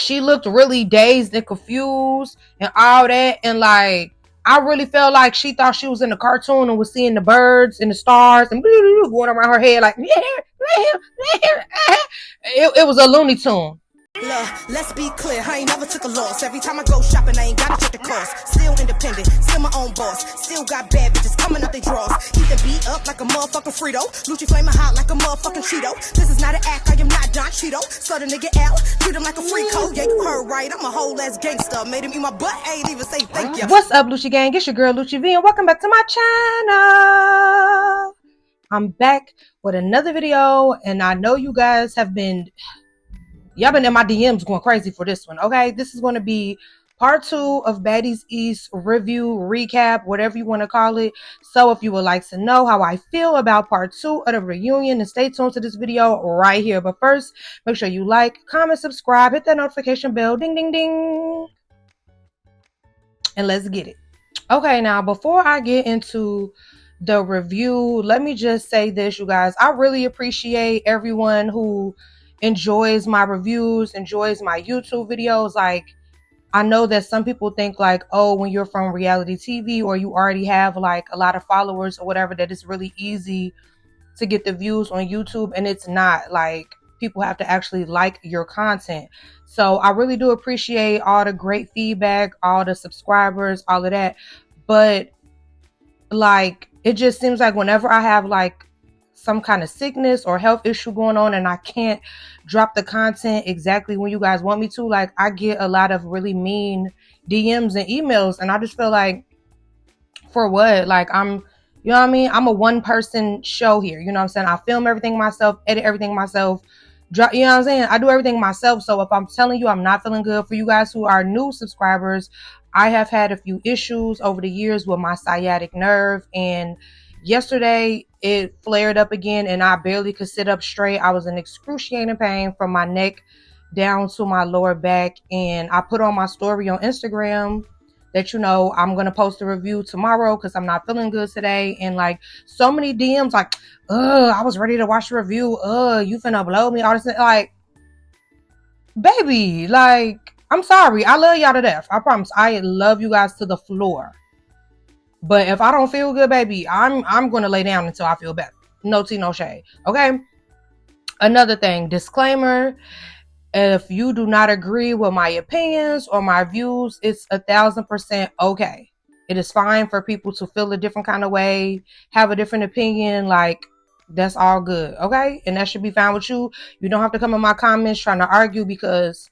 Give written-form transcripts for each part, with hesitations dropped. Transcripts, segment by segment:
she looked really dazed and confused and all that. And like, I really felt like she thought she was in a cartoon and was seeing the birds and the stars and going around her head like, it was a Looney Tune. Look, let's be clear, I ain't never took a loss. Every time I go shopping, I ain't gotta check the cost. Still independent, still my own boss. Still got bad bitches coming up they draws. Keep the beat up like a motherfucking Frito. Lucci flaming hot like a motherfucking Cheeto. This is not an act, I am not Don Cheeto. So the nigga out, treat him like a free code. Yeah, you heard right, I'm a whole ass gangster. Made him eat my butt, I ain't even say thank you. What's up, Lucci gang? It's your girl Lucci V, and welcome back to my channel. I'm back with another video, and I know you guys have been... Y'all been in my DMs going crazy for this one, okay? This is going to be part 2 of Baddies East review, recap, whatever you want to call it. So if you would like to know how I feel about part 2 of the reunion, then stay tuned to this video right here. But first, make sure you like, comment, subscribe, hit that notification bell, ding, ding, ding. And let's get it. Okay, now, before I get into the review, let me just say this, you guys. I really appreciate everyone who enjoys my reviews, enjoys my YouTube videos. Like, I know that some people think like, oh, when you're from reality TV or you already have like a lot of followers or whatever, that it's really easy to get the views on YouTube, and it's not. Like, people have to actually like your content. So I really do appreciate all the great feedback, all the subscribers, all of that. But like, it just seems like whenever I have like some kind of sickness or health issue going on and I can't drop the content exactly when you guys want me to, like, I get a lot of really mean DMs and emails, and I just feel like, for what? Like, you know what I mean? I'm a one person show here. You know what I'm saying? I film everything myself, edit everything myself, drop, you know what I'm saying? I do everything myself. So if I'm telling you I'm not feeling good, for you guys who are new subscribers, I have had a few issues over the years with my sciatic nerve, and yesterday it flared up again and I barely could sit up straight. I was in excruciating pain from my neck down to my lower back, and I put on my story on Instagram that, you know, I'm going to post a review tomorrow because I'm not feeling good today. And like, so many DMs like, I was ready to watch the review. You finna blow me. All this, like, baby, like, I'm sorry. I love y'all to death. I promise. I love you guys to the floor. But if I don't feel good, baby, I'm going to lay down until I feel better. No tea, no shade. Okay? Another thing, disclaimer. If you do not agree with my opinions or my views, it's 1,000% okay. It is fine for people to feel a different kind of way, have a different opinion. Like, that's all good. Okay? And that should be fine with you. You don't have to come in my comments trying to argue because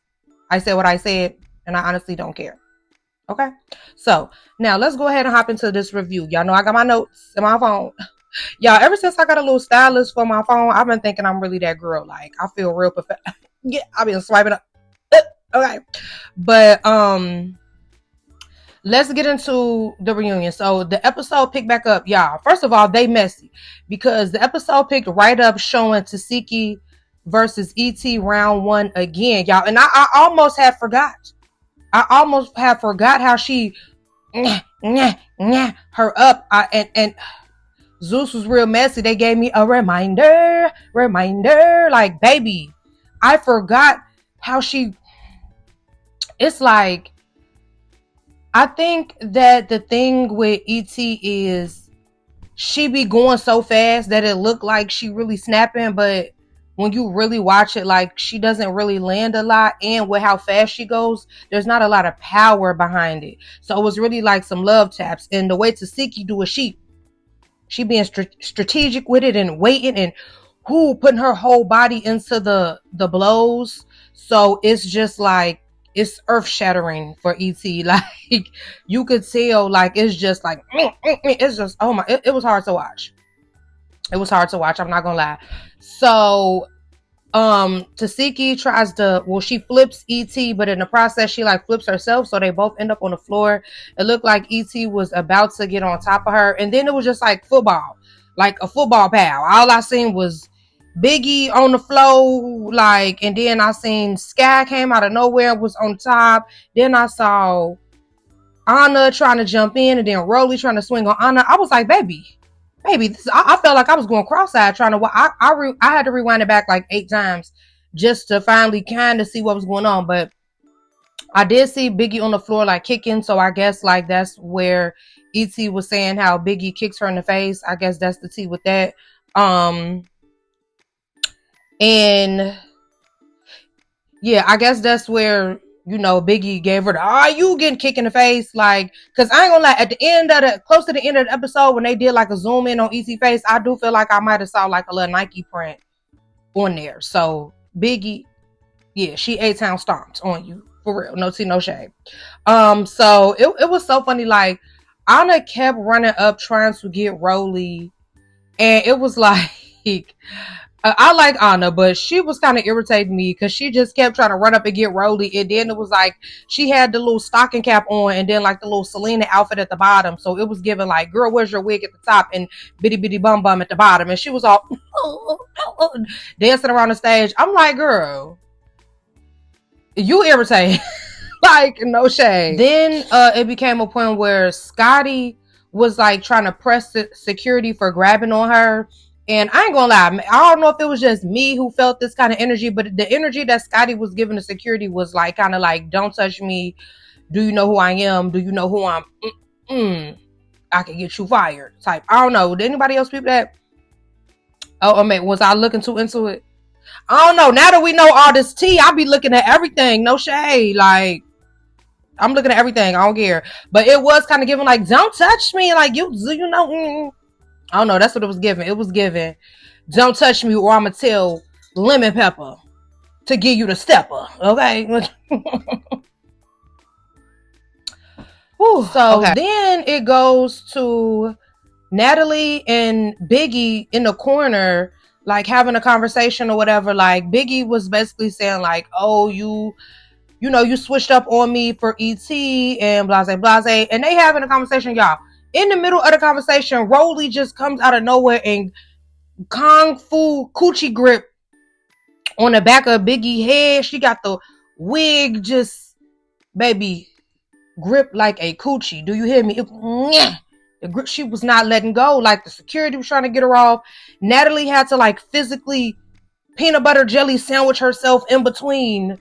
I said what I said, and I honestly don't care. Okay, so now let's go ahead and hop into this review. Y'all know I got my notes in my phone. Y'all, ever since I got a little stylus for my phone, I've been thinking I'm really that girl. Like, I feel real perfect. Yeah, I've been swiping up. Okay, but let's get into the reunion. So the episode picked back up, y'all. First of all, they messy because the episode picked right up showing Tsiki versus ET round 1 again, y'all. And I almost had forgot. I almost have forgot how she her up. And Zeus was real messy. They gave me a reminder. Like, baby, I forgot how she... It's like, I think that the thing with ET is she be going so fast that it looked like she really snapping, but when you really watch it, like, she doesn't really land a lot. And with how fast she goes, there's not a lot of power behind it. So it was really like some love taps. And the way Tsiki do it, she being strategic with it and waiting and putting her whole body into the blows. So it's just like, it's earth shattering for ET. Like, you could tell, like, it's just like, it's just, oh my, it was hard to watch. It was hard to watch. I'm not gonna lie. So, Tsiki tries to, well, she flips ET, but in the process, she like flips herself. So they both end up on the floor. It looked like ET was about to get on top of her. And then it was just like football, like a football pal. All I seen was Biggie on the floor, like, and then I seen Sky came out of nowhere, was on top. Then I saw Anna trying to jump in, and then Roelly trying to swing on Anna. I was like, baby, I felt like I was going cross-eyed trying to watch. I had to rewind it back like 8 times just to finally kind of see what was going on. But I did see Biggie on the floor like kicking, so I guess like that's where ET was saying how Biggie kicks her in the face. I guess that's the tea with that. And yeah, I guess that's where, you know, Biggie gave her the, you getting kicked in the face. Like, cause I ain't gonna lie, at the end of close to the end of the episode, when they did like a zoom in on ET face, I do feel like I might have saw like a little Nike print on there. So Biggie, yeah, she A-Town stomped on you. For real. No tea, no shade. So it was so funny. Like, Anna kept running up trying to get Roelly. And it was like, I like Anna, but she was kind of irritating me because she just kept trying to run up and get Roelly. And then it was like, she had the little stocking cap on and then like the little Selena outfit at the bottom. So it was giving like, girl, where's your wig at the top and bitty bitty bum bum at the bottom. And she was all dancing around the stage. I'm like, girl, you irritating. Like, no shade. Then it became a point where Scotty was like trying to press security for grabbing on her. And I ain't gonna lie, I don't know if it was just me who felt this kind of energy, but the energy that Scotty was giving the security was like kind of like, don't touch me. Do you know who I am? Do you know who I'm? I can get you fired type. I don't know. Did anybody else peep that? Oh, I mean, was I looking too into it? I don't know. Now that we know all this tea, I be looking at everything. No shade. Like, I'm looking at everything. I don't care. But it was kind of giving like, don't touch me. Like, you know. I don't know. That's what it was giving. It was giving, don't touch me or I'm going to tell Lemon Pepper to give you the stepper. Okay? So then it goes to Natalie and Biggie in the corner, like having a conversation or whatever. Like, Biggie was basically saying like, oh, you know, you switched up on me for ET and blase blase. And they having a conversation, y'all. In the middle of the conversation, Roelly just comes out of nowhere and Kung Fu coochie grip on the back of Biggie's head. She got the wig just, baby, grip like a coochie. Do you hear me? The grip, she was not letting go. Like, the security was trying to get her off. Natalie had to like physically peanut butter jelly sandwich herself in between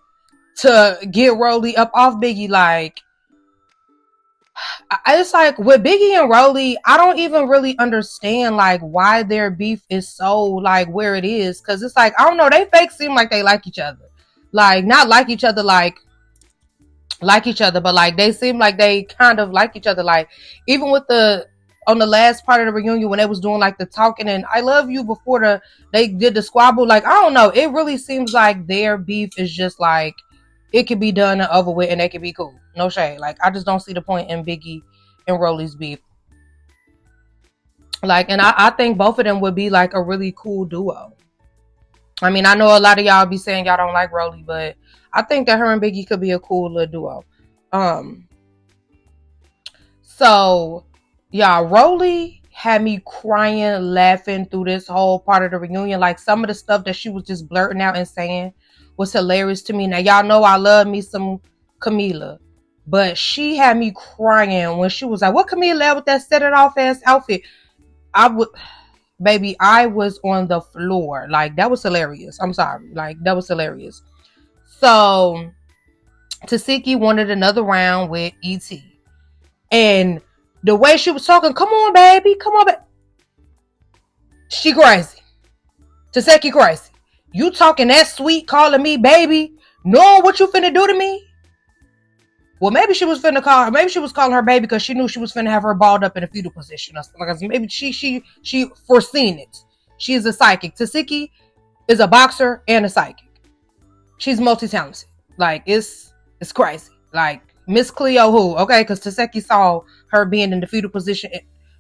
to get Roelly up off Biggie. Like, it's like with Biggie and Roelly, I don't even really understand like why their beef is so like where it is. Cause it's like, I don't know, they fake seem like they like each other. Like, not like each other, like each other, but like they seem like they kind of like each other. Like, even with on the last part of the reunion when they was doing like the talking and I love you before they did the squabble, like, I don't know, it really seems like their beef is just like, it could be done and over with and they could be cool. No shade. Like, I just don't see the point in Biggie and Roelly's beef. Like, and I think both of them would be like a really cool duo. I mean, I know a lot of y'all be saying y'all don't like Roelly, but I think that her and Biggie could be a cool little duo. So, y'all, Roelly had me crying, laughing through this whole part of the reunion. Like, some of the stuff that she was just blurting out and saying was hilarious to me. Now, y'all know I love me some Camila, but she had me crying when she was like, what Camila had with that set it off ass outfit? I was on the floor. Like, that was hilarious. I'm sorry. Like, that was hilarious. So, Tsiki wanted another round with ET. And the way she was talking, come on, baby. Come on, baby. She crazy. Tsiki crazy. You talking that sweet, calling me baby, knowing what you finna do to me? Well, maybe she was calling her baby because she knew she was finna have her balled up in a fetal position or something. Like, maybe she foreseen it. She is a psychic. Tsiki is a boxer and a psychic. She's multi-talented. Like, it's crazy. Like, Miss Cleo who, okay, because Tsiki saw her being in the fetal position,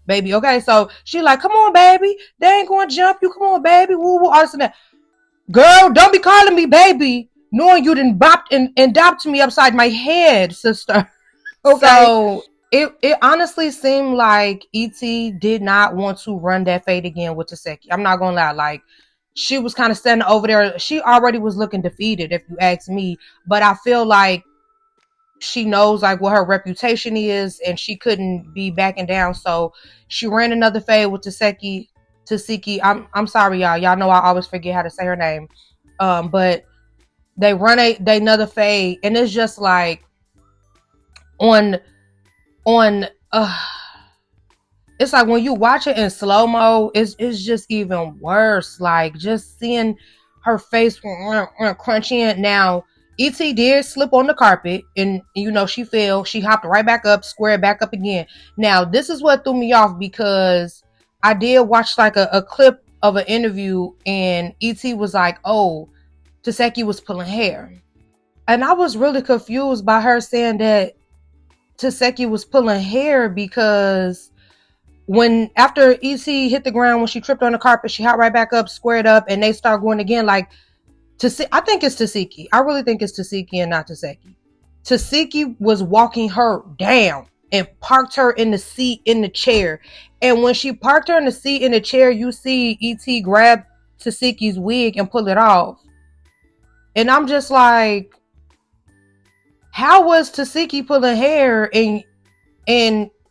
baby, okay? So she like, come on, baby. They ain't gonna jump you. Come on, baby. Woo, woo, all this and that. Girl, don't be calling me baby, knowing you done bopped and dopped me upside my head, sister. Okay. So it honestly seemed like ET did not want to run that fade again with Tsiki. I'm not gonna lie. Like, she was kind of standing over there. She already was looking defeated, if you ask me. But I feel like she knows like what her reputation is, and she couldn't be backing down. So she ran another fade with Tsiki. I'm sorry, y'all. Y'all know I always forget how to say her name. But they run another fade, and it's just like, on on it's like when you watch it in slow-mo, it's just even worse. Like just seeing her face crunch in. Now, ET did slip on the carpet and she fell. She hopped right back up, squared back up again. Now, this is what threw me off because I did watch like a clip of an interview and ET was like, oh, Tsiki was pulling hair. And I was really confused by her saying that Tsiki was pulling hair because when after ET hit the ground, when she tripped on the carpet, she hopped right back up, squared up, and they start going again. Like, I think it's Tsiki. I really think it's Tsiki and not Tsiki. Tsiki was walking her down and parked her in the seat in the chair. And when she parked her in the seat in the chair, you see ET grab Tsiki's wig and pull it off. And I'm just like, how was Tsiki pulling hair and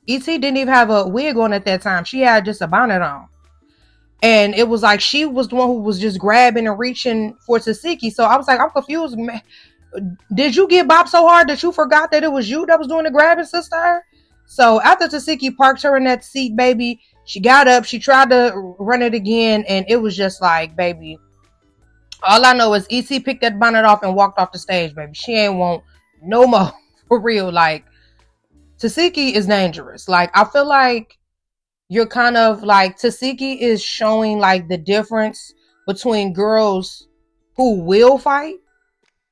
ET didn't even have a wig on at that time. She had just a bonnet on. And it was like she was the one who was just grabbing and reaching for Tsiki. So I was like, I'm confused. Did you get bopped so hard that you forgot that it was you that was doing the grabbing, sister? So after Tsiki parked her in that seat, baby, she got up. She tried to run it again. And it was just like, baby, all I know is ET picked that bonnet off and walked off the stage, baby. She ain't want no more. For real. Like, Tsiki is dangerous. Like, I feel like you're kind of like, Tsiki is showing like the difference between girls who will fight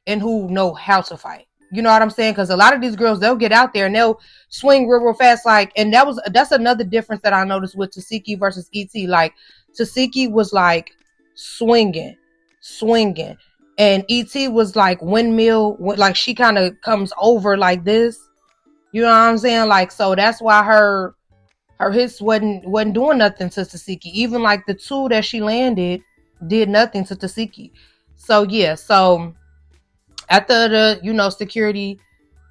and who know how to fight. You know what I'm saying? Because a lot of these girls, they'll get out there and they'll swing real fast. Like, and that's another difference that I noticed with Tsiki versus ET. Like, Tsiki was like swinging, and ET was like windmill, like she kind of comes over like this. You know what I'm saying? Like, so that's why her hits wasn't doing nothing to Tsiki. Even like the two that she landed did nothing to Tsiki. So yeah, so after the security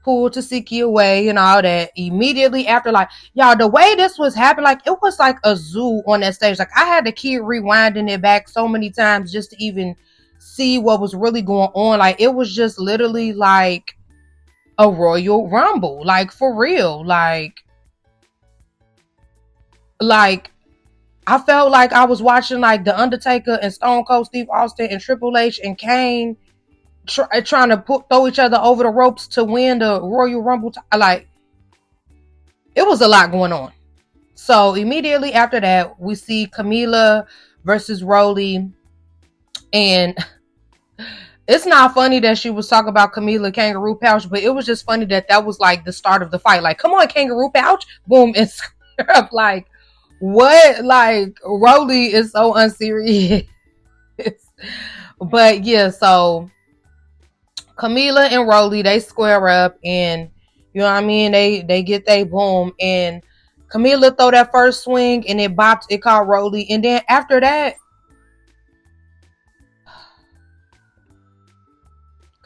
pulled Tsiki away and all that, immediately after, like, y'all, the way this was happening, like it was like a zoo on that stage. Like I had to keep rewinding it back so many times just to even see what was really going on. Like it was just literally like a Royal Rumble, like for real. Like I felt like I was watching like The Undertaker and Stone Cold Steve Austin and Triple H and Kane trying to throw each other over the ropes to win the Royal Rumble. Like it was a lot going on. So immediately after that, we see Camila versus Roelly, and it's not funny that she was talking about Camila Kangaroo Pouch, but it was just funny that was like the start of the fight. Like, come on, Kangaroo Pouch, boom, and square up. Like, what? Like, Roelly is so unserious. But yeah, so Camila and Roelly, they square up, and you know what I mean? They get they boom, and Camila throw that first swing, and it bopped, it caught Roelly, and then after that,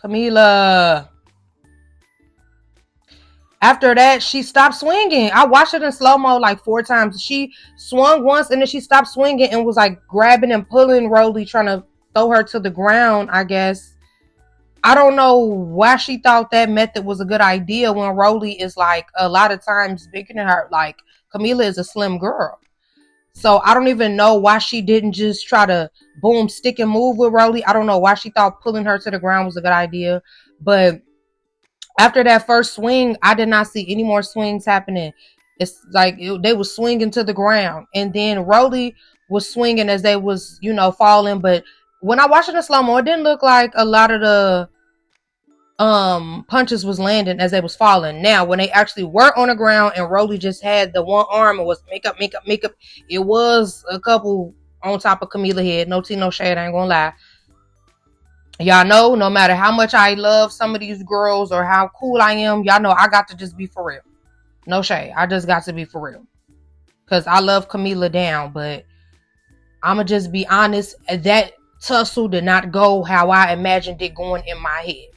Camila. After that, she stopped swinging. I watched it in slow-mo like 4 times. She swung once and then she stopped swinging and was like grabbing and pulling Roelly, trying to throw her to the ground, I guess. I don't know why she thought that method was a good idea when Roelly is like a lot of times bigger than her. Like Camila is a slim girl. So I don't even know why she didn't just try to boom, stick and move with Roelly. I don't know why she thought pulling her to the ground was a good idea. But after that first swing, I did not see any more swings happening. It's like they were swinging to the ground. And then Roelly was swinging as they was, falling. But when I watched it in slow-mo, it didn't look like a lot of the punches was landing as they was falling. Now, when they actually were on the ground and Roelly just had the one arm and was makeup, it was a couple on top of Camila head. No tea, no shade, I ain't gonna lie. Y'all know, no matter how much I love some of these girls or how cool I am, y'all know I got to just be for real. No shade. I just got to be for real. Because I love Camila down, but I'ma just be honest. That tussle did not go how I imagined it going in my head.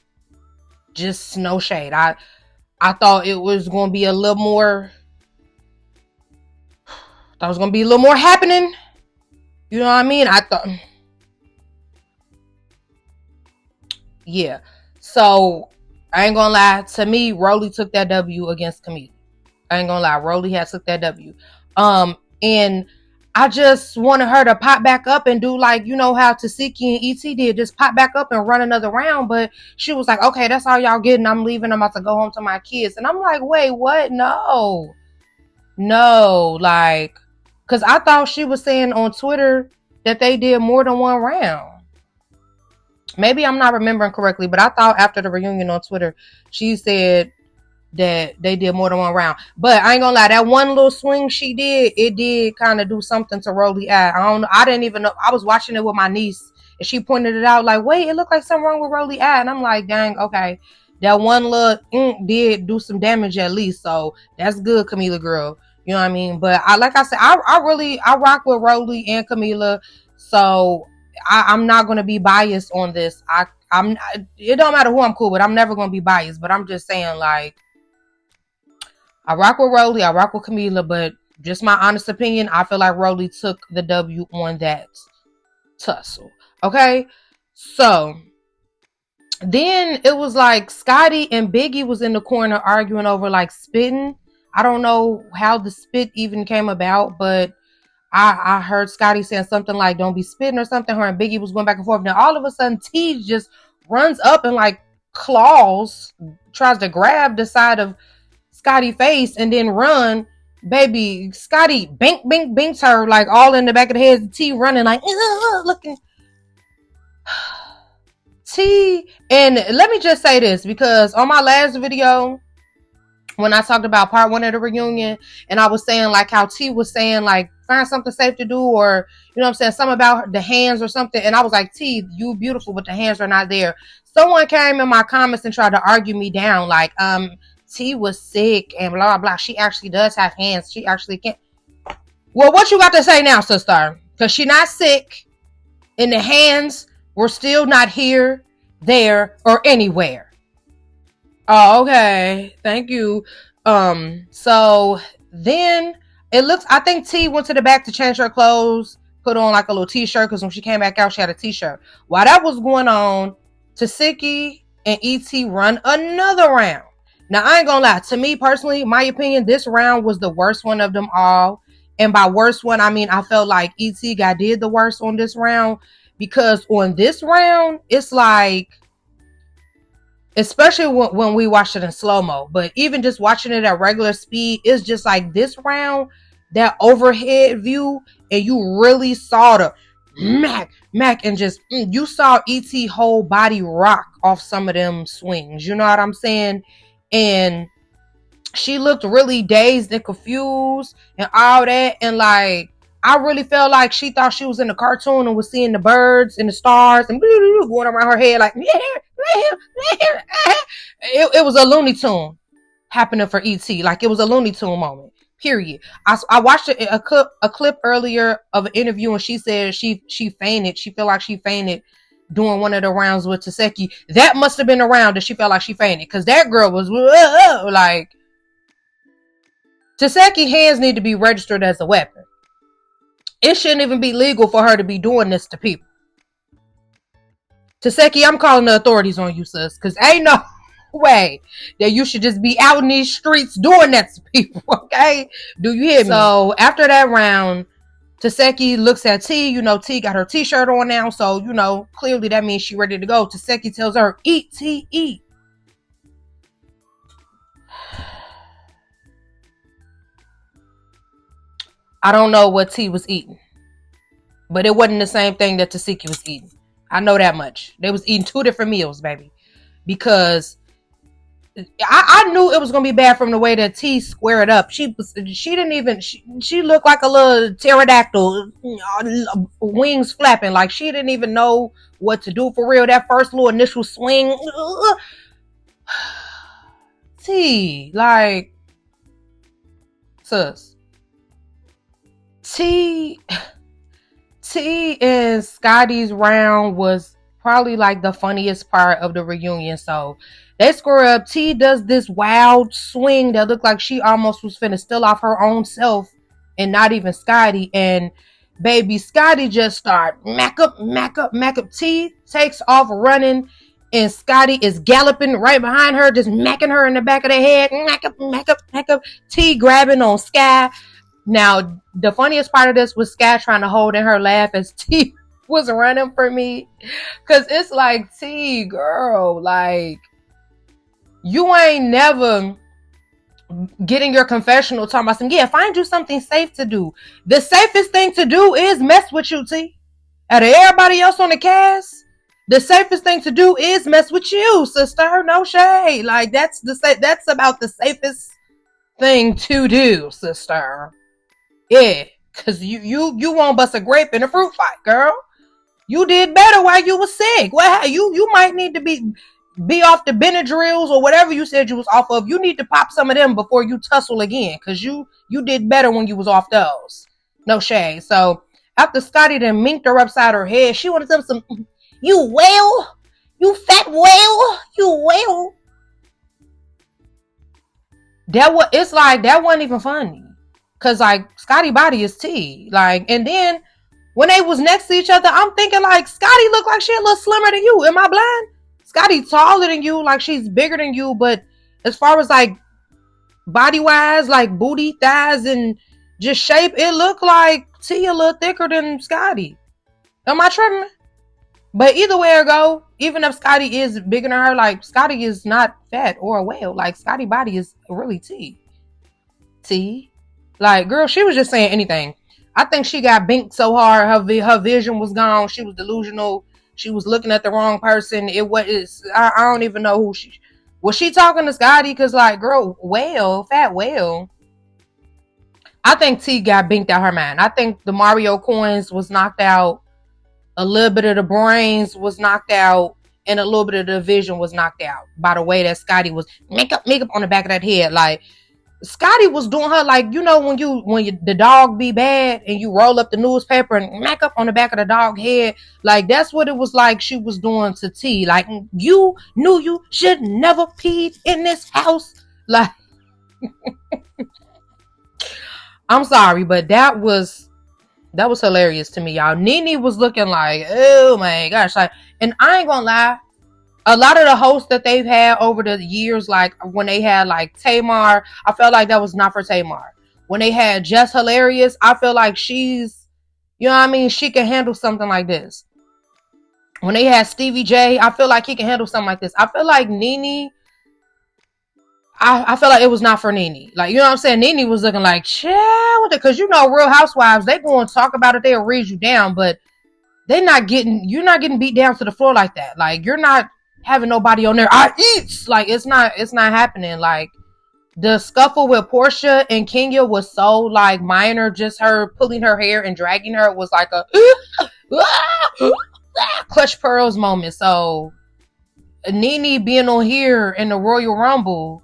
Just no shade. I thought it was going to be a little more... thought it was going to be a little more happening. You know what I mean? I thought... yeah. So I ain't gonna lie. To me, Roelly took that W against Camila. I ain't gonna lie. Roelly had took that W. And I just wanted her to pop back up and do like, you know how Tsiki and ET did, just pop back up and run another round. But she was like, okay, that's all y'all getting. I'm leaving. I'm about to go home to my kids. And I'm like, wait, what? No, like, because I thought she was saying on Twitter that they did more than one round. Maybe I'm not remembering correctly, but I thought after the reunion on Twitter, she said that they did more than one round. But I ain't gonna lie, that one little swing she did, it did kind of do something to Roelly eye. I don't know. I didn't even know. I was watching it with my niece and she pointed it out like, wait, it looked like something wrong with Roelly eye. And I'm like, dang, okay. That one little did do some damage at least. So that's good, Camila girl. You know what I mean? But like I said, I rock with Roelly and Camila. So I'm not gonna be biased on this. It don't matter who I'm cool with. I'm never gonna be biased. But I'm just saying, like, I rock with Roelly, I rock with Camila, but just my honest opinion, I feel like Roelly took the W on that tussle. Okay? So then it was like Scotty and Biggie was in the corner arguing over like spitting. I don't know how the spit even came about, but I heard Scotty saying something like, don't be spitting or something. Her and Biggie was going back and forth. Now all of a sudden T just runs up and like claws, tries to grab the side of Scotty face and then run. Baby, Scotty binks her like all in the back of the head. T running like looking. T, and let me just say this, because on my last video when I talked about part 1 of the reunion and I was saying like how T was saying like find something safe to do, or you know what I'm saying, something about the hands or something, and I was like, T, you beautiful but the hands are not there. Someone came in my comments and tried to argue me down like T was sick and blah, blah, blah. She actually does have hands. She actually can't. Well, what you got to say now, sister? Because she not sick and the hands were still not here, there, or anywhere. Oh, okay. Thank you. So then it looks, I think T went to the back to change her clothes, put on like a little t-shirt, because when she came back out, she had a t-shirt. While that was going on, Tsiki and ET run another round. Now, I ain't gonna lie. To me, personally, my opinion, this round was the worst one of them all. And by worst one, I mean, I felt like ET did the worst on this round. Because on this round, it's like, especially when we watched it in slow-mo, but even just watching it at regular speed, it's just like this round, that overhead view, and you really saw the Mac, and just, you saw ET whole body rock off some of them swings. You know what I'm saying? And she looked really dazed and confused and all that. And like, I really felt like she thought she was in the cartoon and was seeing the birds and the stars and going around her head like, it was a Looney Tune happening for ET. Like, it was a Looney Tune moment, period. I watched a clip earlier of an interview, and she said she fainted. She felt like she fainted doing one of the rounds with Tsiki. That must have been a round that she felt like she fainted, because that girl was like, Tsiki hands need to be registered as a weapon. It shouldn't even be legal for her to be doing this to people. Tsiki, I'm calling the authorities on you, sis, because ain't no way that you should just be out in these streets doing that to people, okay? Do you hear me? So after that round, Tsiki looks at T. You know, T got her t-shirt on now, so, you know, clearly that means she ready to go. Tsiki tells her, eat, T, eat. I don't know what T was eating, but it wasn't the same thing that Tsiki was eating. I know that much. They was eating 2 different meals, baby, because I knew it was gonna be bad from the way that T squared up. She looked like a little pterodactyl, wings flapping, like she didn't even know what to do for real. That first little initial swing, T, like, sis. T and Scotty's round was probably like the funniest part of the reunion. So they score up. T does this wild swing that looked like she almost was finna steal off her own self and not even Scotty. And baby, Scotty just start mac up. T takes off running and Scotty is galloping right behind her, just macking her in the back of the head. Mack up. T grabbing on Sky. Now, the funniest part of this was Sky trying to hold in her laugh as T was running for me. Because it's like, T, girl, like, you ain't never getting your confessional talking about some, yeah, find you something safe to do. The safest thing to do is mess with you, T. Out of everybody else on the cast, the safest thing to do is mess with you, sister. No shade. Like, that's about the safest thing to do, sister. Yeah, because you won't bust a grape in a fruit fight, girl. You did better while you were sick. Well, you might need to be off the Benadryls or whatever you said you was off of. You need to pop some of them before you tussle again, because you did better when you was off those. No shade. So after Scotty then minked her upside her head, she wanted some you whale, you fat whale, you whale. It's like that wasn't even funny. Cause like Scotty body is T. Like, and then when they was next to each other, I'm thinking like Scotty looked like she a little slimmer than you. Am I blind? Scotty taller than you, like she's bigger than you, but as far as like body wise, like booty, thighs, and just shape, it looked like T a little thicker than Scotty. Am I tripping? But either way it go, even if Scotty is bigger than her, like Scotty is not fat or a whale. Like Scotty body is really T. Like, girl, she was just saying anything. I think she got binked so hard, her vision was gone. She was delusional. She was looking at the wrong person. I don't even know who she was. She talking to Scotty? Because, like, girl, fat whale. I think T got binked out her mind. I think the Mario coins was knocked out. A little bit of the brains was knocked out. And a little bit of the vision was knocked out by the way that Scotty was makeup on the back of that head. Like, Scotty was doing her like, you know, when the dog be bad and you roll up the newspaper and mack up on the back of the dog head. Like, that's what it was like she was doing to T. Like, you knew you should never pee in this house. Like, I'm sorry, but that was hilarious to me, y'all. NeNe was looking like, oh my gosh. Like, and I ain't gonna lie. A lot of the hosts that they've had over the years, like when they had like Tamar, I felt like that was not for Tamar. When they had Jess Hilarious, I feel like she's, you know what I mean? She can handle something like this. When they had Stevie J, I feel like he can handle something like this. I feel like NeNe, I feel like it was not for NeNe. Like, you know what I'm saying? NeNe was looking like, chill, because you know, Real Housewives, they go and talk about it, they'll read you down, but you're not getting beat down to the floor like that. Like, you're not having nobody on there. I eat like it's not happening. Like, the scuffle with Portia and Kenya was so like minor. Just her pulling her hair and dragging her was like a clutch pearls moment. So NeNe being on here in the Royal Rumble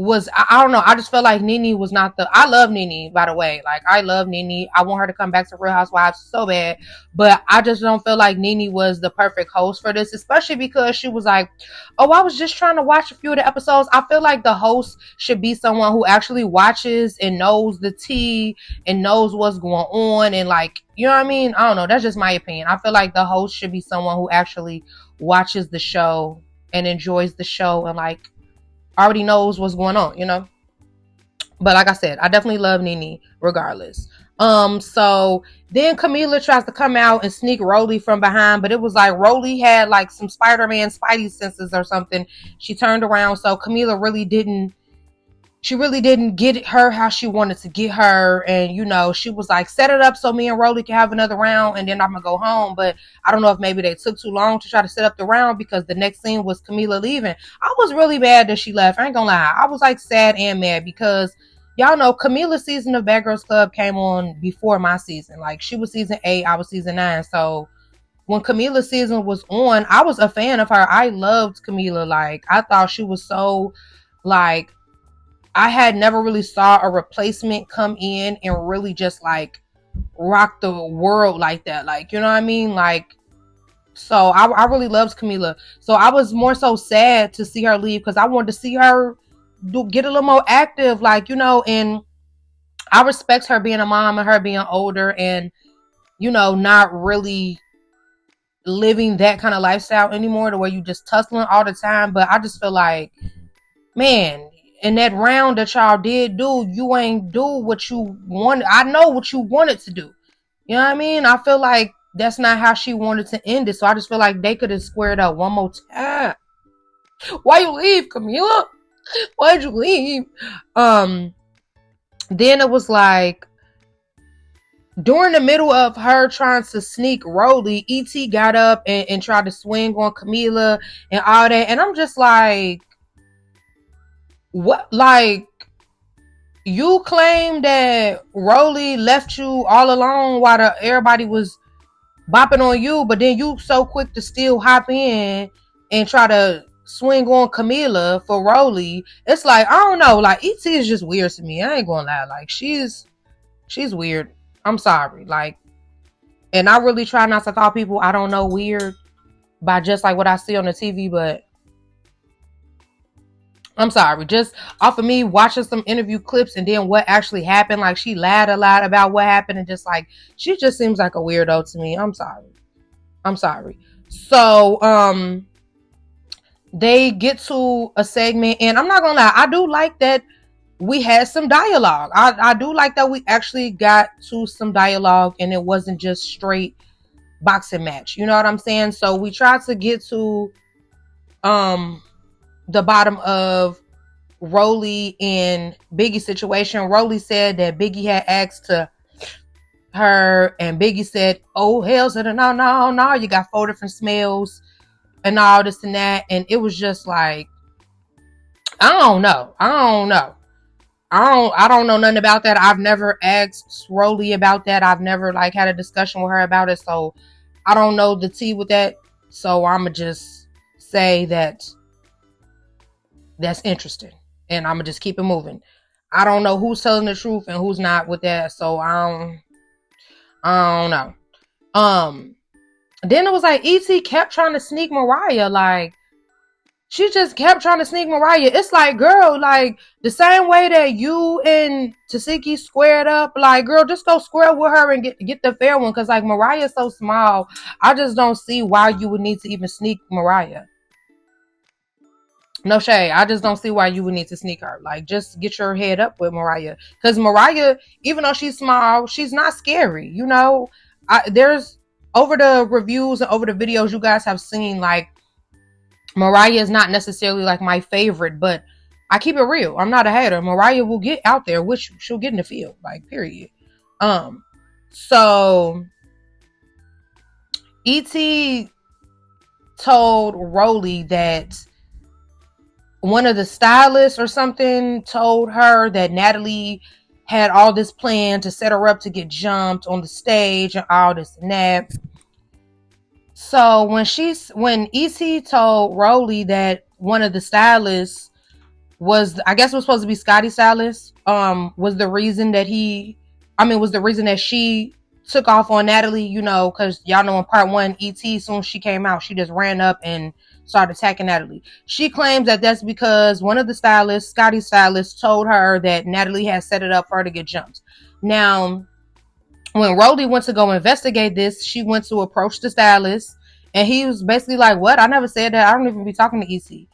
was, I don't know. I just felt like NeNe was not I love NeNe, by the way. Like, I love NeNe. I want her to come back to Real Housewives so bad. But I just don't feel like NeNe was the perfect host for this, especially because she was like, oh, I was just trying to watch a few of the episodes. I feel like the host should be someone who actually watches and knows the tea and knows what's going on. And like, you know what I mean? I don't know. That's just my opinion. I feel like the host should be someone who actually watches the show and enjoys the show and like already knows what's going on, you know. But like I said, I definitely love NeNe regardless. So then Camila tries to come out and sneak Roelly from behind, but it was like Roelly had like some Spider-Man Spidey senses or something. She turned around, so Camila really didn't get her how she wanted to get her. And, you know, she was like, set it up so me and Roelly can have another round and then I'm gonna go home. But I don't know if maybe they took too long to try to set up the round, because the next scene was Camila leaving. I was really mad that she left. I ain't gonna lie. I was like sad and mad, because y'all know Camila's season of Bad Girls Club came on before my season. Like, she was season 8, I was season 9. So when Camila's season was on, I was a fan of her. I loved Camila. Like, I thought she was so, like, I had never really saw a replacement come in and really just like rock the world like that. Like, you know what I mean? Like, so I really loved Camila. So I was more so sad to see her leave, because I wanted to see her get a little more active, like, you know. And I respect her being a mom and her being older and, you know, not really living that kind of lifestyle anymore, the way you just tussling all the time. But I just feel like, man, in that round that y'all did do, you ain't do what you wanted. I know what you wanted to do. You know what I mean? I feel like that's not how she wanted to end it. So I just feel like they could have squared up one more time. Why you leave, Camila? Why'd you leave? Then it was like, during the middle of her trying to sneak Roelly, ET got up and tried to swing on Camila and all that. And I'm just like, what? Like, you claim that Roelly left you all alone while everybody was bopping on you, but then you so quick to still hop in and try to swing on Camila for Roelly. It's like, I don't know. Like, ET is just weird to me. I ain't gonna lie. Like, she's weird. I'm sorry. Like, and I really try not to call people I don't know weird by just like what I see on the TV, but I'm sorry. Just off of me watching some interview clips and then what actually happened, like she lied a lot about what happened, and just like, she just seems like a weirdo to me. I'm sorry. So they get to a segment, and I'm not gonna lie, I do like that we had some dialogue. I do like that we actually got to some dialogue and it wasn't just straight boxing match. You know what I'm saying? So we tried to get to the bottom of Roelly and Biggie situation. Roelly said that Biggie had asked to her, and Biggie said, oh, hell to the no, you got 4 different smells and all this and that. And it was just like, I don't know. I don't know nothing about that. I've never asked Roelly about that. I've never like had a discussion with her about it. So I don't know the tea with that. So I'ma just say that that's interesting. And I'ma just keep it moving. I don't know who's telling the truth and who's not with that. So I don't know. Then it was like ET kept trying to sneak Mariah. Like, she just kept trying to sneak Mariah. It's like, girl, like, the same way that you and Tsiki squared up, like, girl, just go square with her and get the fair one. Because, like, Mariah's so small. I just don't see why you would need to even sneak Mariah. No shade. I just don't see why you would need to sneak her. Like, just get your head up with Mariah. Because Mariah, even though she's small, she's not scary. You know, there's, over the reviews and over the videos you guys have seen, like, Mariah is not necessarily like my favorite, but I keep it real. I'm not a hater. Mariah will get out there with you. She'll get in the field, like, period. So ET told Roelly that one of the stylists or something told her that Natalie had all this plan to set her up to get jumped on the stage and all this and that. So when ET told Roelly that one of the stylists was, I guess it was supposed to be Scotty stylist, was the reason that she took off on Natalie, you know, because y'all know in part 1, ET, as soon as she came out, she just ran up and started attacking Natalie. She claims that that's because one of the stylists, Scotty stylist, told her that Natalie had set it up for her to get jumped. Now, when Roelly went to go investigate this, she went to approach the stylist, and he was basically like, what? I never said that. I don't even be talking to ET.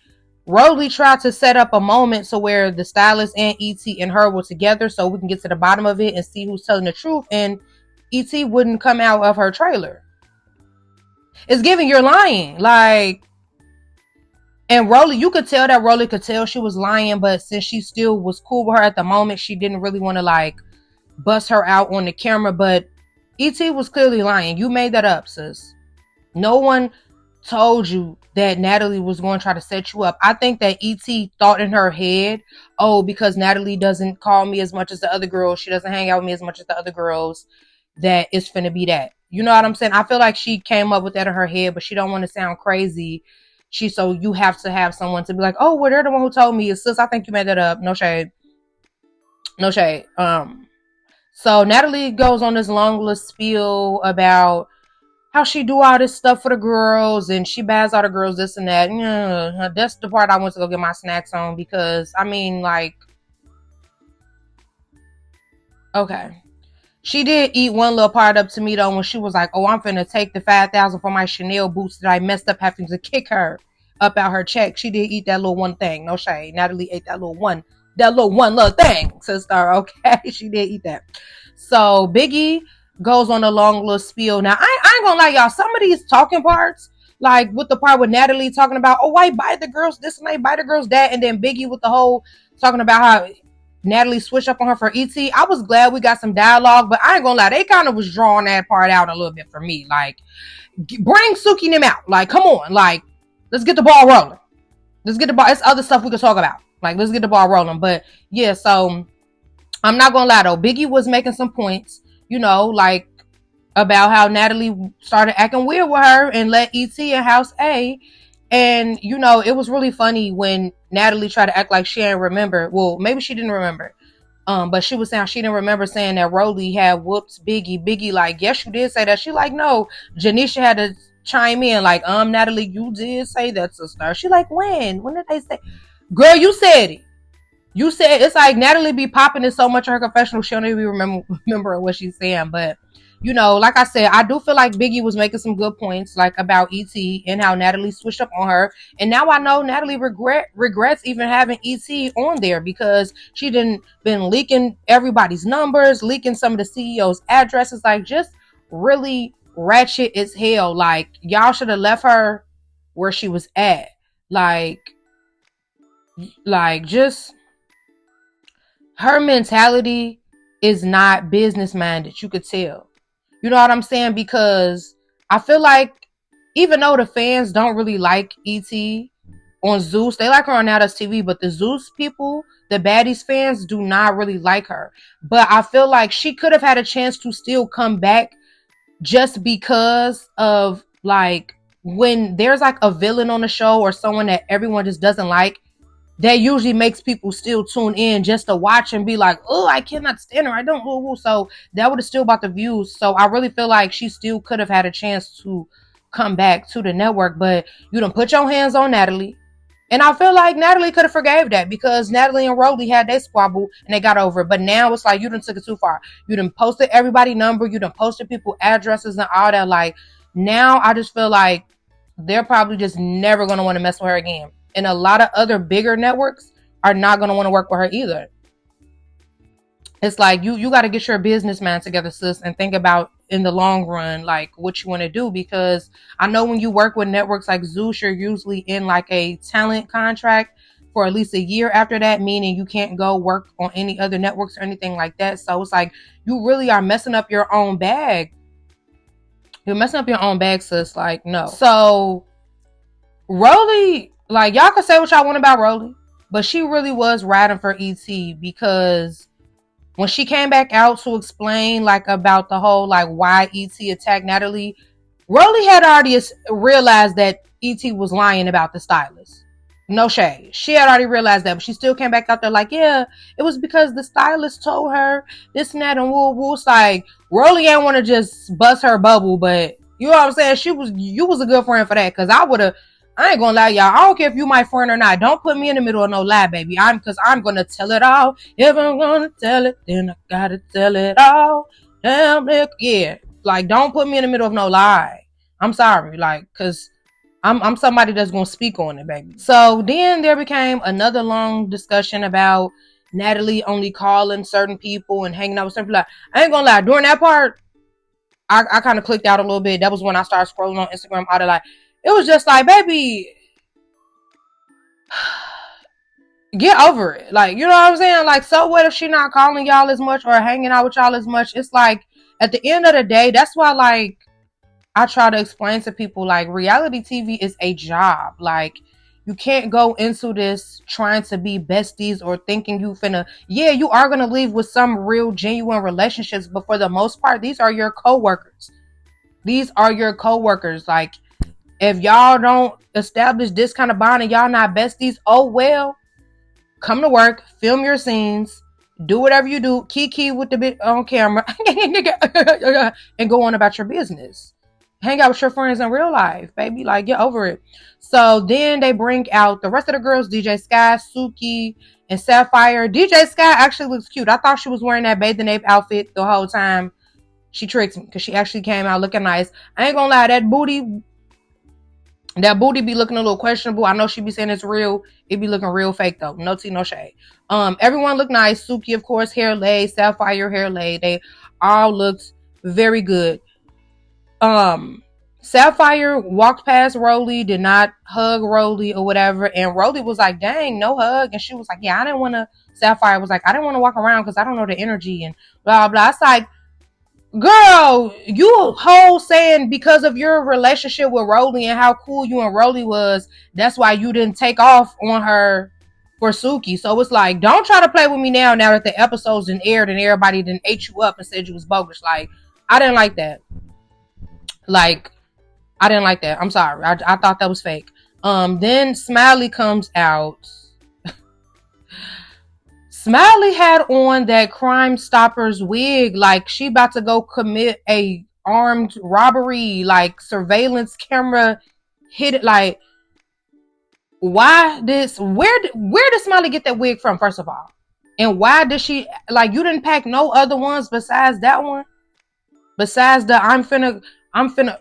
Roelly tried to set up a moment to where the stylist and ET and her were together so we can get to the bottom of it and see who's telling the truth, and ET wouldn't come out of her trailer. It's giving you're lying. Like, and Roelly, you could tell that Roelly could tell she was lying, but since she still was cool with her at the moment, she didn't really want to like bust her out on the camera. But ET was clearly lying. You made that up, sis. No one told you that Natalie was going to try to set you up. I think that ET thought in her head, oh, because Natalie doesn't call me as much as the other girls, she doesn't hang out with me as much as the other girls, that it's finna be that. You know what I'm saying? I feel like she came up with that in her head, but she don't want to sound crazy. So you have to have someone to be like, oh, well, they're the one who told me. Sis, I think you made that up. No shade. So Natalie goes on this long list spiel about how she do all this stuff for the girls and she buys all the girls this and that. Yeah, that's the part I went to go get my snacks on, because I mean, like, okay. She did eat one little part up to me though when she was like, "Oh, I'm finna take the $5,000 for my Chanel boots that I messed up having to kick her up out her check." She did eat that little one thing. No shade. Natalie ate that little one little thing, sister. Okay, she did eat that. So Biggie goes on a long little spiel. Now I ain't gonna lie, y'all. Some of these talking parts, like with the part with Natalie talking about, "Oh, why buy the girls this and I buy the girls that," and then Biggie with the whole talking about how Natalie switched up on her for ET. I was glad we got some dialogue, but I ain't gonna lie, they kind of was drawing that part out a little bit for me. Like, bring Suki and them out. Like, come on. Like, let's get the ball rolling. Let's get the ball. It's other stuff we could talk about. Like, let's get the ball rolling. But yeah, so I'm not gonna lie though. Biggie was making some points, you know, like about how Natalie started acting weird with her and let ET in House A. And, you know, it was really funny when Natalie tried to act like she didn't remember. Well, maybe she didn't remember. But she was saying she didn't remember saying that Roelly had whooped Biggie. Biggie like, "Yes, you did say that." She like, "No." Janisha had to chime in like, "Natalie, you did say that, sister." She like, "When? When did they say?" Girl, you said it. You said it's like Natalie be popping it so much in her confessional, she don't even remember what she's saying. But you know, like I said, I do feel like Biggie was making some good points, like about ET and how Natalie switched up on her. And now I know Natalie regrets even having ET on there because she didn't been leaking everybody's numbers, leaking some of the CEO's addresses, like just really ratchet as hell. Like y'all should have left her where she was at. Like just her mentality is not business minded. You could tell. You know what I'm saying? Because I feel like even though the fans don't really like ET on Zeus, they like her on Nata's TV, but the Zeus people, the Baddies fans, do not really like her. But I feel like she could have had a chance to still come back just because of like when there's like a villain on the show or someone that everyone just doesn't like, that usually makes people still tune in just to watch and be like, "Oh, I cannot stand her. I don't." So that would have still bought the views. So I really feel like she still could have had a chance to come back to the network. But you done put your hands on Natalie. And I feel like Natalie could have forgave that because Natalie and Roelly had their squabble and they got over it. But now it's like you done took it too far. You done posted everybody's number. You done posted people addresses and all that. Like now I just feel like they're probably just never going to want to mess with her again. And a lot of other bigger networks are not going to want to work with her either. It's like you got to get your business mind together, sis, and think about in the long run, like what you want to do. Because I know when you work with networks like Zeus, you're usually in like a talent contract for at least a year after that, meaning you can't go work on any other networks or anything like that. So it's like you really are messing up your own bag. You're messing up your own bag, sis. Like, no. So Roelly, like, y'all can say what y'all want about Roelly, but she really was riding for ET because when she came back out to explain, like, about the whole, like, why ET attacked Natalie, Roelly had already realized that ET was lying about the stylist. No shade. She had already realized that, but she still came back out there like, yeah, it was because the stylist told her this and that and woo. It's like, Roelly ain't want to just bust her bubble, but you know what I'm saying? You was a good friend for that, because I ain't gonna lie, y'all. I don't care if you my friend or not. Don't put me in the middle of no lie, baby. Because I'm gonna tell it all. If I'm gonna tell it, then I gotta tell it all. Damn, Nick. Yeah. Like, don't put me in the middle of no lie. I'm sorry. Like, because I'm somebody that's gonna speak on it, baby. So then there became another long discussion about Natalie only calling certain people and hanging out with certain people. Like, I ain't gonna lie. During that part, I kind of clicked out a little bit. That was when I started scrolling on Instagram. Out of like, it was just like, baby, get over it. Like, you know what I'm saying? Like, so what if she not calling y'all as much or hanging out with y'all as much? It's like, at the end of the day, that's why, like, I try to explain to people, like, reality TV is a job. Like, you can't go into this trying to be besties or thinking you finna, yeah, you are going to leave with some real genuine relationships, but for the most part, these are your coworkers. These are your coworkers. Like, if y'all don't establish this kind of bond and y'all not besties, oh well, come to work, film your scenes, do whatever you do, kiki with the bit on camera, and go on about your business. hang out with your friends in real life, baby. Like, get over it. So then they bring out the rest of the girls, DJ Sky, Suki, and Sapphire. DJ Sky actually looks cute. I thought she was wearing that bathing ape outfit the whole time. She tricked me because she actually came out looking nice. I ain't gonna lie, that booty be looking a little questionable. I know she be saying it's real. It be looking real fake though. No tea, no shade. Everyone looked nice. Suki, of course, hair laid. Sapphire, hair laid. They all looked very good. Sapphire walked past Roelly, did not hug Roelly or whatever, and Roelly was like, dang, no hug. And she was like, yeah, I didn't want to. Sapphire was like, I didn't want to walk around because I don't know the energy and blah blah. It's like, girl, you whole saying because of your relationship with Roelly and how cool you and Roelly was, that's why you didn't take off on her for Suki. So it's like, don't try to play with me now that the episodes done aired and everybody done ate you up and said you was bogus. Like, I didn't like that. Like, I didn't like that. I'm sorry. I thought that was fake. Then Smiley comes out. Smiley had on that Crime Stoppers wig, like she about to go commit a armed robbery, like surveillance camera hit it. Like, why this? Where did Smiley get that wig from? First of all, and why did she, like, you didn't pack no other ones besides that one? Besides the I'm finna.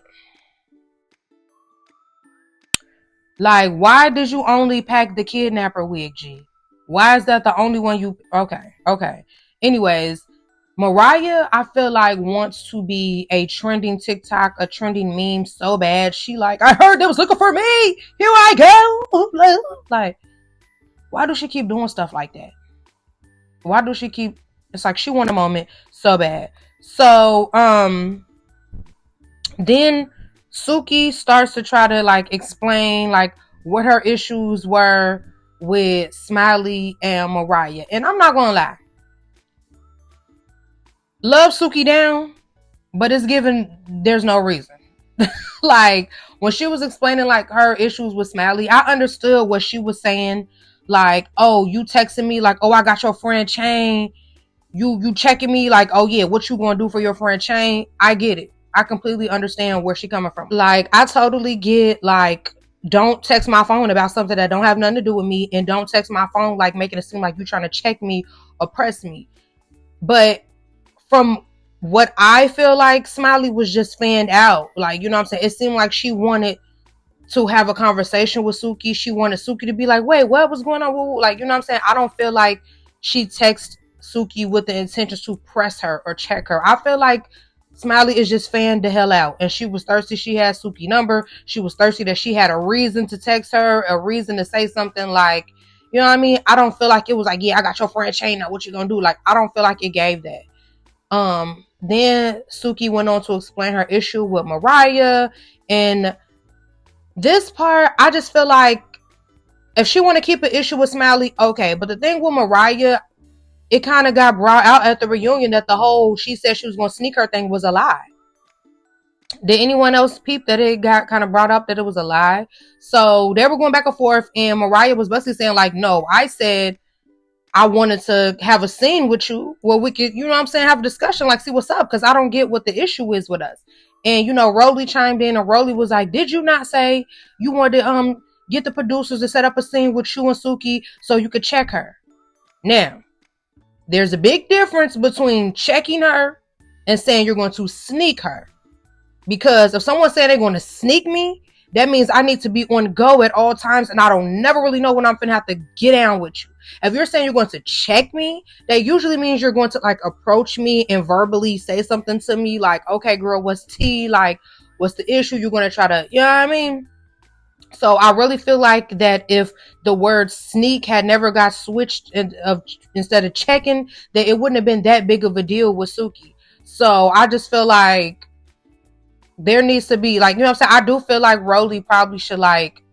Like, why did you only pack the kidnapper wig, G? Why is that the only one you... Okay. Anyways, Mariah, I feel like, wants to be a trending TikTok, a trending meme so bad. She like, I heard they was looking for me. Here I go. Like, why does she keep doing stuff like that? Why does she keep... It's like she want a moment so bad. So, then Suki starts to try to, like, explain, like, what her issues were with Smiley and Mariah. And I'm not gonna lie, love Suki down, but it's given there's no reason. Like, when she was explaining, like, her issues with Smiley, I understood what she was saying. Like, oh, you texting me, like, oh, I got your friend Chain. You checking me, like, oh yeah, what you gonna do for your friend Chain? I get it. I completely understand where she coming from. Like, I totally get, like, don't text my phone about something that don't have nothing to do with me, and don't text my phone like making it seem like you're trying to check me or press me. But from what I feel like, Smiley was just fanned out. Like, you know what I'm saying? It seemed like she wanted to have a conversation with Suki. She wanted Suki to be like, wait, what was going on? Like, you know what I'm saying? I don't feel like she texted Suki with the intentions to press her or check her. I feel like Smiley is just fanned the hell out, and she was thirsty. She had Suki number. She was thirsty that she had a reason to text her, a reason to say something, like, you know what I mean? I don't feel like it was like, yeah, I got your friend Chain now, what you gonna do? Like, I don't feel like it gave that. Then Suki went on to explain her issue with Mariah, and this part, I just feel like if she want to keep an issue with Smiley, okay, but the thing with Mariah, it kind of got brought out at the reunion that the whole she said she was going to sneak her thing was a lie. Did anyone else peep that it got kind of brought up that it was a lie? So they were going back and forth, and Mariah was basically saying, like, no, I said I wanted to have a scene with you where we could, you know what I'm saying, have a discussion, like, see what's up, because I don't get what the issue is with us. And, you know, Roelly chimed in, and Roelly was like, did you not say you wanted to get the producers to set up a scene with you and Suki so you could check her? Now, there's a big difference between checking her and saying you're going to sneak her. Because if someone said they're going to sneak me, that means I need to be on go at all times, and I don't never really know when I'm going to have to get down with you. If you're saying you're going to check me, that usually means you're going to, like, approach me and verbally say something to me, like, okay, girl, what's tea? Like, what's the issue? You're going to try to, you know what I mean? So I really feel like that if the word sneak had never got switched instead of checking, that it wouldn't have been that big of a deal with Suki. So I just feel like there needs to be, like, you know what I'm saying? I do feel like Roelly probably should, like,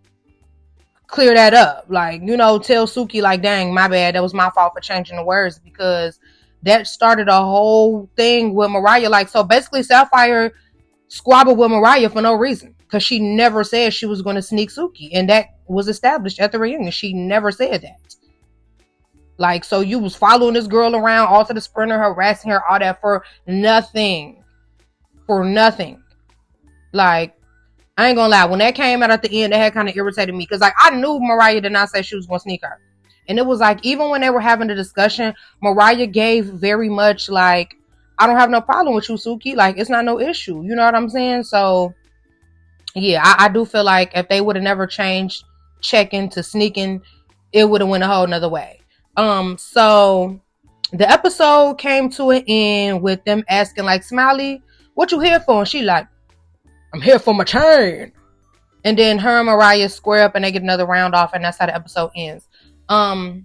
clear that up. Like, you know, tell Suki, like, dang, my bad. That was my fault for changing the words, because that started a whole thing with Mariah. Like, so basically Sapphire squabbled with Mariah for no reason, because she never said she was going to sneak Suki, and that was established at the reunion. She never said that. Like, so you was following this girl around, all to the sprinter, harassing her, all that for nothing. For nothing. Like, I ain't gonna lie, when that came out at the end, that had kind of irritated me, because like I knew Mariah did not say she was gonna sneak her. And it was like, even when they were having the discussion, Mariah gave very much like, I don't have no problem with you, Suki. Like, it's not no issue. You know what I'm saying? So yeah, I do feel like if they would have never changed checking to sneaking, it would have went a whole nother way. So the episode came to an end with them asking like, Smiley, what you here for? And she like, I'm here for my chain. And then her and Mariah square up and they get another round off, and that's how the episode ends. I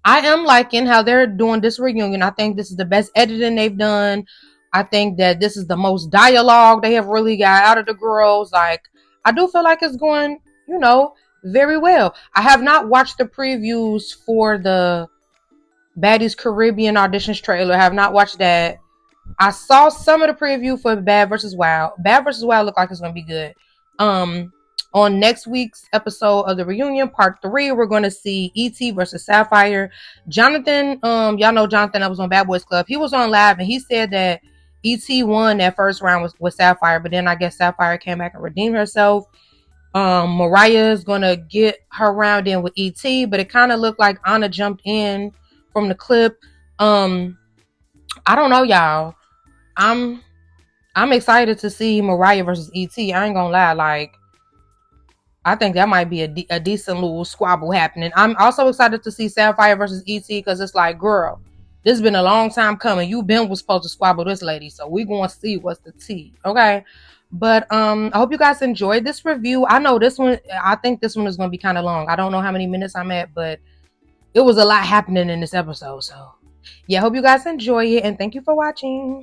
am liking how they're doing this reunion. I think this is the best editing they've done. I think that this is the most dialogue they have really got out of the girls. Like, I do feel like it's going, very well. I have not watched the previews for the Baddies Caribbean auditions trailer. I have not watched that. I saw some of the preview for Bad vs. Wild. Bad vs. Wild look like it's gonna be good. On next week's episode of the reunion, part 3, we're gonna see ET versus Sapphire. Jonathan, y'all know Jonathan that was on Bad Boys Club. He was on live and he said that ET won that first round with Sapphire, but then I guess Sapphire came back and redeemed herself. Mariah is gonna get her round in with ET, but it kind of looked like Anna jumped in from the clip. I don't know, y'all. I'm excited to see Mariah versus ET. I ain't gonna lie, like, I think that might be a decent little squabble happening. I'm also excited to see Sapphire versus ET, because it's like, girl, this has been a long time coming. You was supposed to squabble this lady, so we gonna see what's the tea, okay? But I hope you guys enjoyed this review. I know this one, I think this one is gonna be kind of long. I don't know how many minutes I'm at, but it was a lot happening in this episode. So yeah, hope you guys enjoy it, and thank you for watching.